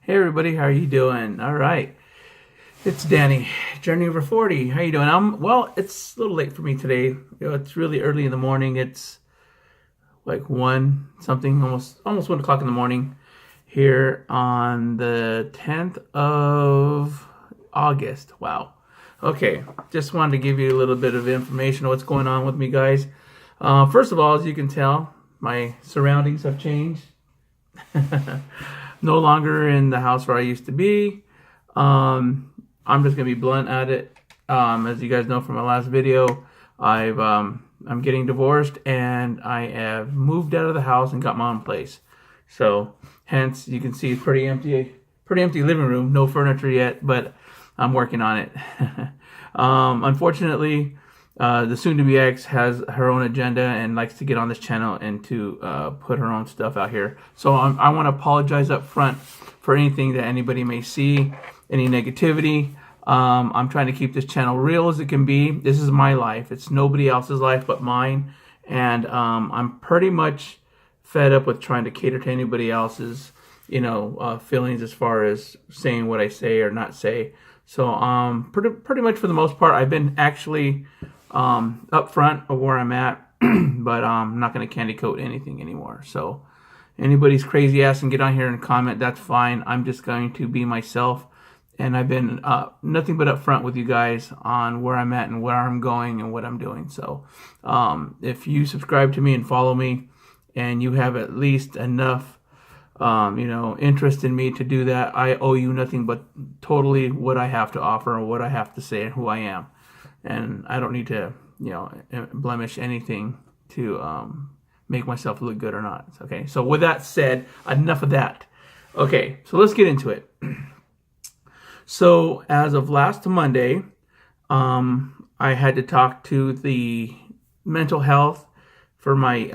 Hey everybody, how are you doing? All right, it's Danny, Journey Over 40. How you doing? Well, it's a little late for me today. It's really early in the morning. It's like one something, almost 1 o'clock in the morning here on the 10th of August. Wow. Okay, just wanted to give you a little bit of information on what's going on with me, guys. First of all, as you can tell, my surroundings have changed. No longer in the house where I used to be. I'm just gonna be blunt at it. As you guys know from my last video, I'm getting divorced and I have moved out of the house and got my own place. So hence you can see it's pretty empty living room, no furniture yet, but I'm working on it. Unfortunately, the soon-to-be ex has her own agenda and likes to get on this channel and to put her own stuff out here. So I want to apologize up front for anything that anybody may see, any negativity. I'm trying to keep this channel real as it can be. This is my life. It's nobody else's life but mine. And I'm pretty much fed up with trying to cater to anybody else's, feelings as far as saying what I say or not say. So pretty much for the most part, I've been actually up front of where I'm at, but I'm not going to candy coat anything anymore. So anybody's crazy ass and get on here and comment, that's fine. I'm just going to be myself. And I've been nothing but up front with you guys on where I'm at and where I'm going and what I'm doing. So if you subscribe to me and follow me and you have at least enough interest in me to do that, I owe you nothing but totally what I have to offer and what I have to say and who I am. And I don't need to, blemish anything to make myself look good or not. Okay, so with that said, enough of that. Okay, so let's get into it. So as of last Monday, I had to talk to the mental health for my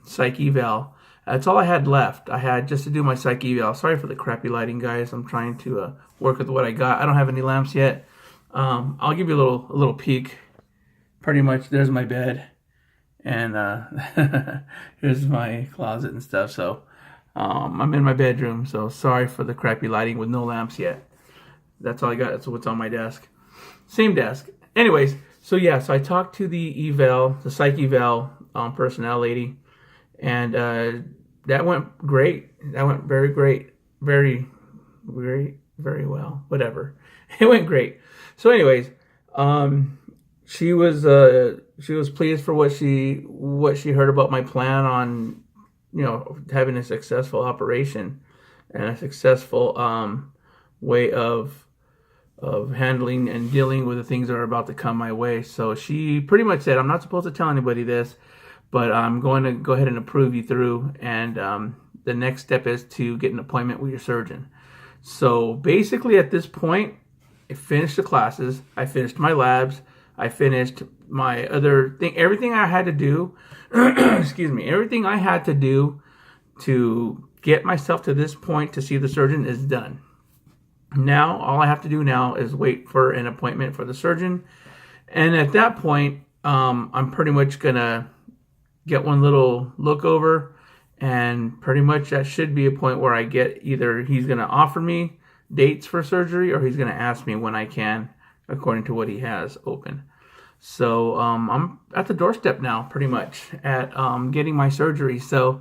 psych eval. That's all I had left. I had just to do my psych eval. Sorry for the crappy lighting, guys. I'm trying to work with what I got. I don't have any lamps yet. I'll give you a little peek. Pretty much, there's my bed, and here's my closet and stuff. So I'm in my bedroom. So sorry for the crappy lighting with no lamps yet. That's all I got. That's what's on my desk. Same desk. Anyways, so yeah, so I talked to the psych eval personnel lady, and that went great. That went very great. Very well. Whatever. It went great. So anyways, she was pleased for what she heard about my plan on, having a successful operation and a successful way of handling and dealing with the things that are about to come my way. So she pretty much said, I'm not supposed to tell anybody this, but I'm going to go ahead and approve you through. And the next step is to get an appointment with your surgeon. So basically at this point, I finished the classes. I finished my labs. I finished my other thing. Everything I had to do, everything I had to do to get myself to this point to see the surgeon is done. Now, all I have to do now is wait for an appointment for the surgeon. And at that point, I'm pretty much going to get one little look over. And pretty much that should be a point where I get either he's going to offer me dates for surgery or he's going to ask me when I can, according to what he has open. So I'm at the doorstep now, pretty much, at getting my surgery. So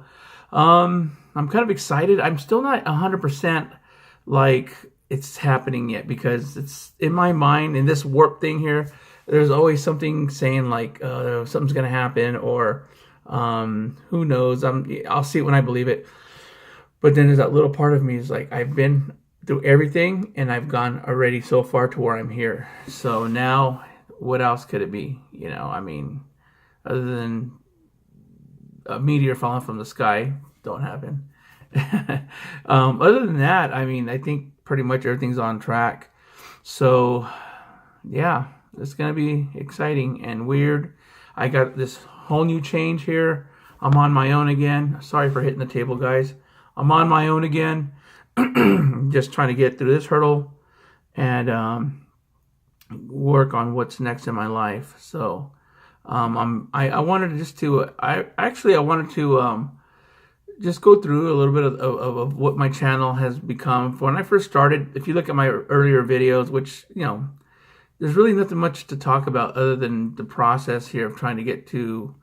I'm kind of excited. I'm still not 100% like it's happening yet, because it's in my mind, in this warp thing here, there's always something saying like something's going to happen, or who knows, I'll see it when I believe it. But then there's that little part of me is like, I've been through everything and I've gone already so far to where I'm here. So now what else could it be? Other than a meteor falling from the sky, don't happen. Other than that, I think pretty much everything's on track. So yeah, it's going to be exciting and weird. I got this whole new change here. I'm on my own again. Sorry for hitting the table, guys. I'm on my own again. Just trying to get through this hurdle and work on what's next in my life. So I wanted to just go through a little bit of what my channel has become. When I first started, if you look at my earlier videos, which, there's really nothing much to talk about other than the process here of trying to get to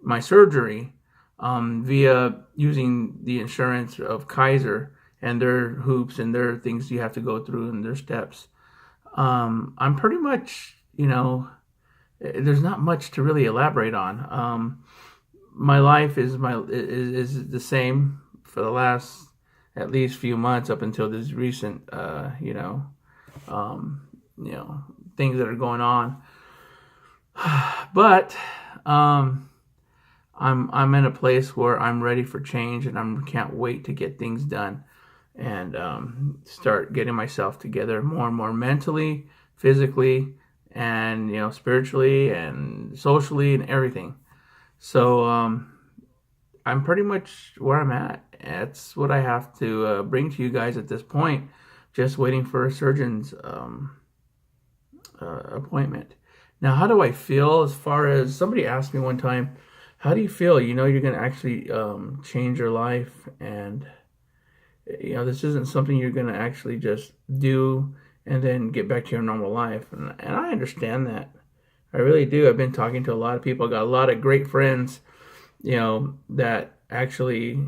my surgery via using the insurance of Kaiser and their hoops and their things you have to go through and their steps. I'm pretty much, there's not much to really elaborate on. My life is the same for the last at least few months up until this recent, things that are going on. But I'm in a place where I'm ready for change, and I can't wait to get things done and start getting myself together more and more mentally, physically, and spiritually and socially and everything. So I'm pretty much where I'm at. That's what I have to bring to you guys at this point. Just waiting for a surgeon's appointment. Now, how do I feel? As far as somebody asked me one time, how do you feel? You're going to actually change your life, and this isn't something you're going to actually just do and then get back to your normal life. And I understand that. I really do. I've been talking to a lot of people. I got a lot of great friends, that actually,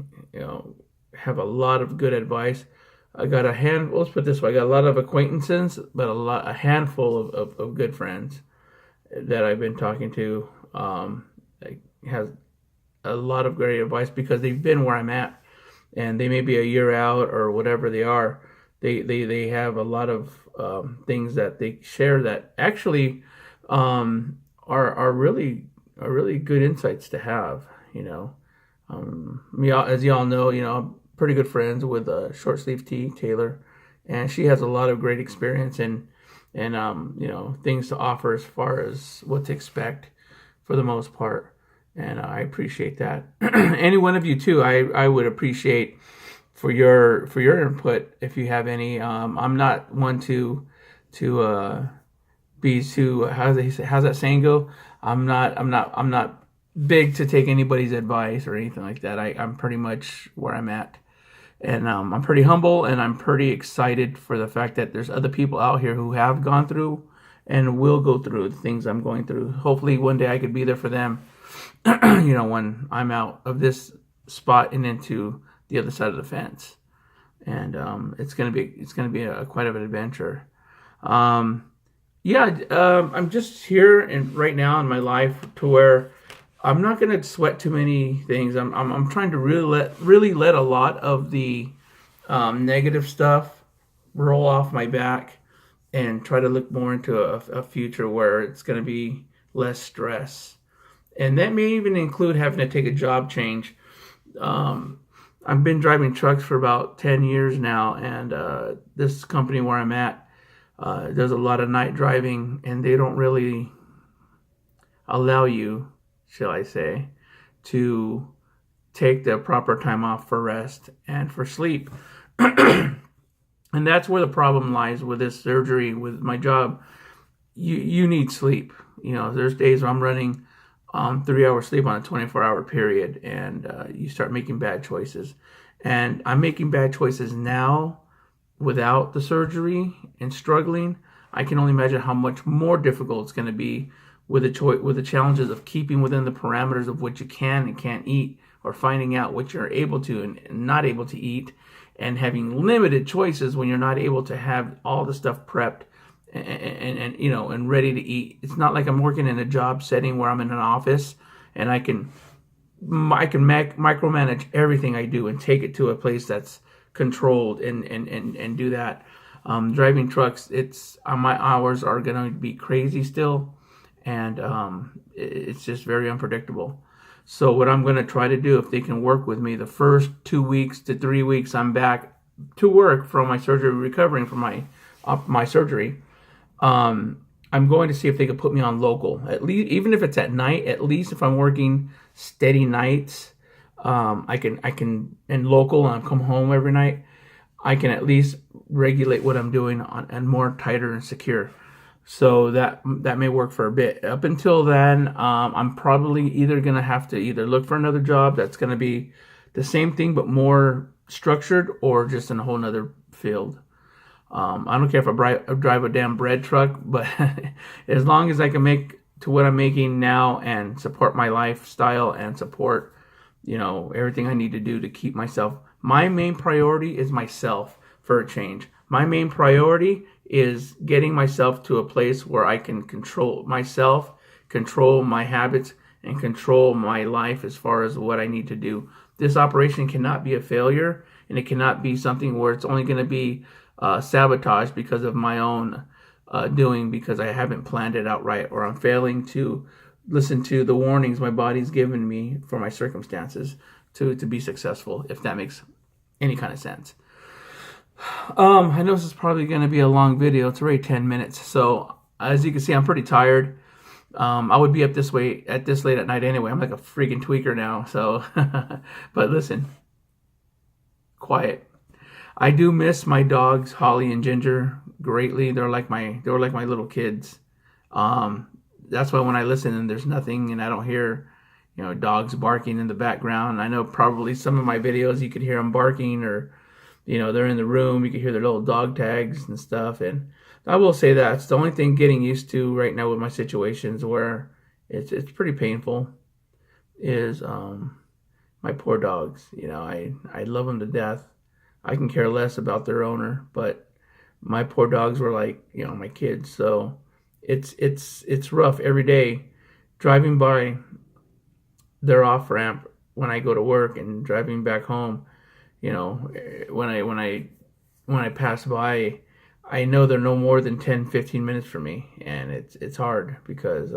have a lot of good advice. I got let's put it this way, I got a lot of acquaintances, but a handful of good friends that I've been talking to, has a lot of great advice because they've been where I'm at, and they may be a year out or whatever they are. They have a lot of things that they share that actually are really good insights to have. As y'all know, I'm pretty good friends with Short Sleeve Tea Taylor, and she has a lot of great experience and things to offer as far as what to expect for the most part, and I appreciate that. Any one of you too, I would appreciate for your input if you have any. I'm not one to be too, how's that saying go? I'm not big to take anybody's advice or anything like that. I'm pretty much where I'm at, and I'm pretty humble, and I'm pretty excited for the fact that there's other people out here who have gone through and will go through the things I'm going through. Hopefully one day I could be there for them, when I'm out of this spot and into the other side of the fence. And it's gonna be quite of an adventure. I'm just here and right now in my life to where I'm not gonna sweat too many things. I'm trying to really let a lot of the negative stuff roll off my back and try to look more into a future where it's gonna be less stress. And that may even include having to take a job change. I've been driving trucks for about 10 years now, and this company where I'm at does a lot of night driving, and they don't really allow you, shall I say, to take the proper time off for rest and for sleep. And that's where the problem lies with this surgery, with my job. You need sleep. There's days where I'm running 3 hours sleep on a 24-hour period, and you start making bad choices. And I'm making bad choices now without the surgery and struggling. I can only imagine how much more difficult it's going to be with the challenges of keeping within the parameters of what you can and can't eat, or finding out what you're able to and not able to eat, and having limited choices when you're not able to have all the stuff prepped and ready to eat. It's not like I'm working in a job setting where I'm in an office and I can micromanage everything I do and take it to a place that's controlled and do that. Driving trucks, my hours are going to be crazy still, and it's just very unpredictable. So what I'm going to try to do, if they can work with me, the first 2 weeks to 3 weeks I'm back to work from my surgery, recovering from my surgery, I'm going to see if they can put me on local, at least, even if it's at night. At least if I'm working steady nights, I can and local, and I come home every night, I can at least regulate what I'm doing and more tighter and secure. So that may work for a bit. Up until then, I'm probably either going to have to look for another job that's going to be the same thing but more structured, or just in a whole nother field. I don't care if I drive a damn bread truck, but as long as I can make to what I'm making now and support my lifestyle and support, everything I need to do to keep myself. My main priority is myself for a change. My main priority is getting myself to a place where I can control myself, control my habits, and control my life as far as what I need to do. This operation cannot be a failure, and it cannot be something where it's only going to be sabotaged because of my own doing, because I haven't planned it out right, or I'm failing to listen to the warnings my body's given me for my circumstances to be successful, if that makes any kind of sense. I know this is probably going to be a long video. It's already 10 minutes. So as you can see, I'm pretty tired. I would be up this late at night anyway. I'm like a freaking tweaker now. So, but listen, quiet. I do miss my dogs, Holly and Ginger, greatly. They were like my little kids. That's why when I listen and there's nothing and I don't hear, dogs barking in the background. I know probably some of my videos you could hear them barking, or, they're in the room. You can hear their little dog tags and stuff. And I will say that it's the only thing getting used to right now with my situations where it's pretty painful is my poor dogs. I love them to death. I can care less about their owner, but my poor dogs were like, my kids. So it's rough every day driving by their off ramp when I go to work and driving back home. When I pass by, I know they're no more than 10-15 minutes for me, and it's hard because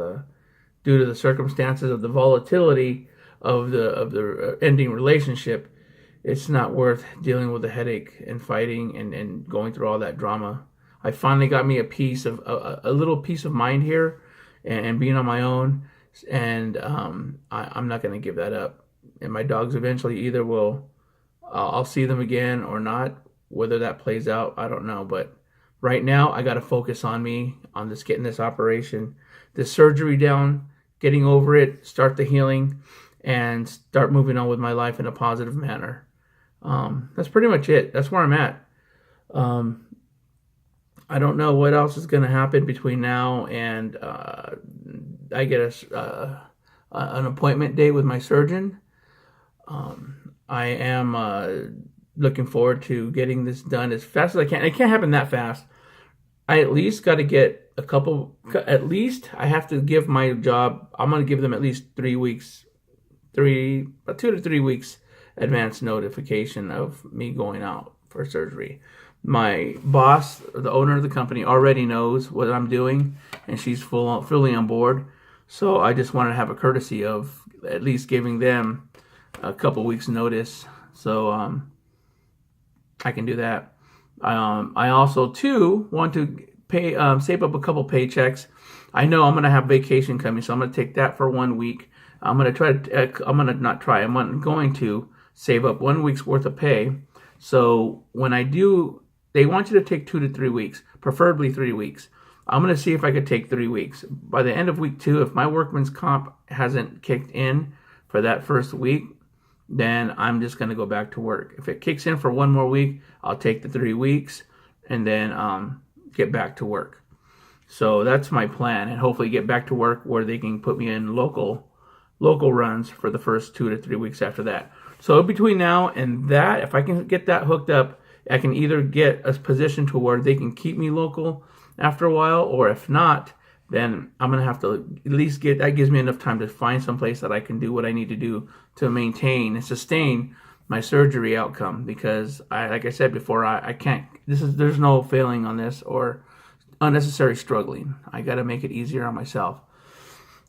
due to the circumstances of the volatility of the ending relationship, it's not worth dealing with the headache and fighting and going through all that drama. I finally got me a little peace of mind here, and being on my own, and I'm not going to give that up. And my dogs eventually either I'll see them again or not. Whether that plays out, I don't know. But right now, I got to focus on me, on this, getting this operation, this surgery down, getting over it, start the healing, and start moving on with my life in a positive manner. That's pretty much it. That's where I'm at. I don't know what else is going to happen between now and I get an appointment date with my surgeon. I am looking forward to getting this done as fast as I can. It can't happen that fast. I at least got to get I have to give my job, I'm going to give them at least 3 weeks, 2 to 3 weeks advance notification of me going out for surgery. My boss, the owner of the company, already knows what I'm doing, and she's fully on board. So I just wanted to have a courtesy of at least giving them a couple weeks notice, so I can do that. I also too want to save up a couple paychecks. I know I'm going to have vacation coming, so I'm going to take that for 1 week. I'm going to save up 1 week's worth of pay. So when I do, they want you to take 2 to 3 weeks, preferably 3 weeks. I'm going to see if I could take 3 weeks. By the end of week 2, if my workman's comp hasn't kicked in for that first week, then I'm just going to go back to work. If it kicks in for 1 more week, I'll take the 3 weeks and then get back to work. So that's my plan, and hopefully get back to work where they can put me in local runs for the first 2 to 3 weeks after that. So between now and that, if I can get that hooked up, I can either get a position to where they can keep me local after a while, or if not, then I'm going to have to at least that gives me enough time to find some place that I can do what I need to do to maintain and sustain my surgery outcome. Because like I said before, I can't, there's no failing on this or unnecessary struggling. I got to make it easier on myself.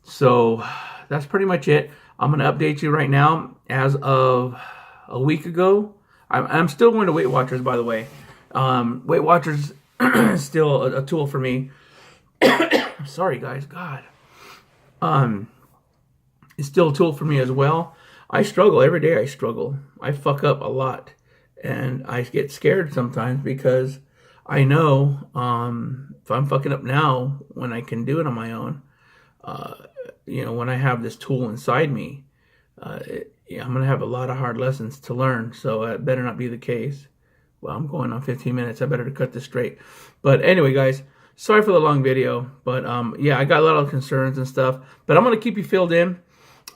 So that's pretty much it. I'm going to update you right now. As of a week ago, I'm still going to Weight Watchers, by the way. Weight Watchers is still a tool for me. Sorry, guys. God. It's still a tool for me as well. I struggle. Every day I struggle. I fuck up a lot. And I get scared sometimes because I know if I'm fucking up now when I can do it on my own, when I have this tool inside me, yeah, I'm gonna have a lot of hard lessons to learn, so it better not be the case. Well, I'm going on 15 minutes. I better cut this straight. But anyway, guys, sorry for the long video. But yeah, I got a lot of concerns and stuff. But I'm gonna keep you filled in.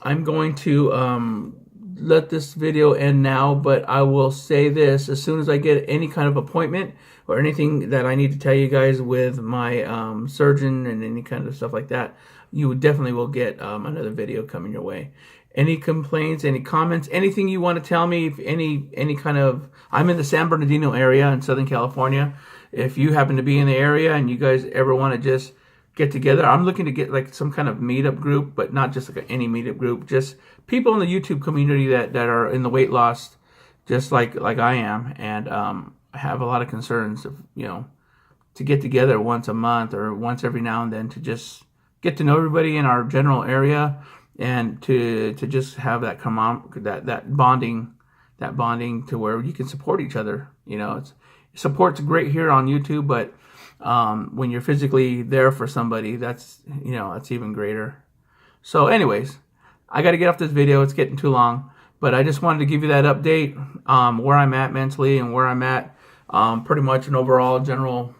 I'm going to let this video end now, but I will say this: as soon as I get any kind of appointment or anything that I need to tell you guys with my surgeon and any kind of stuff like that, you definitely will get another video coming your way. Any complaints, any comments, anything you want to tell me, if any kind of, I'm in the San Bernardino area in Southern California. If you happen to be in the area and you guys ever want to just get together, I'm looking to get like some kind of meetup group, but not just like any meetup group, just people in the YouTube community that are in the weight loss, just like I am, and have a lot of concerns of, to get together once a month or once every now and then to just get to know everybody in our general area, and to just have that that bonding to where you can support each other. Support's great here on YouTube, but when you're physically there for somebody, that's even greater. So anyways, I got to get off this video. It's getting too long, but I just wanted to give you that update, where I'm at mentally and where I'm at, pretty much an overall general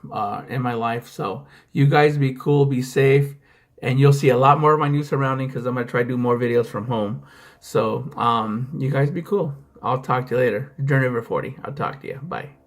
in my life. So you guys be cool, be safe, and you'll see a lot more of my new surrounding, because I'm going to try to do more videos from home. So you guys be cool. I'll talk to you later. Journey over 40. I'll talk to you. Bye.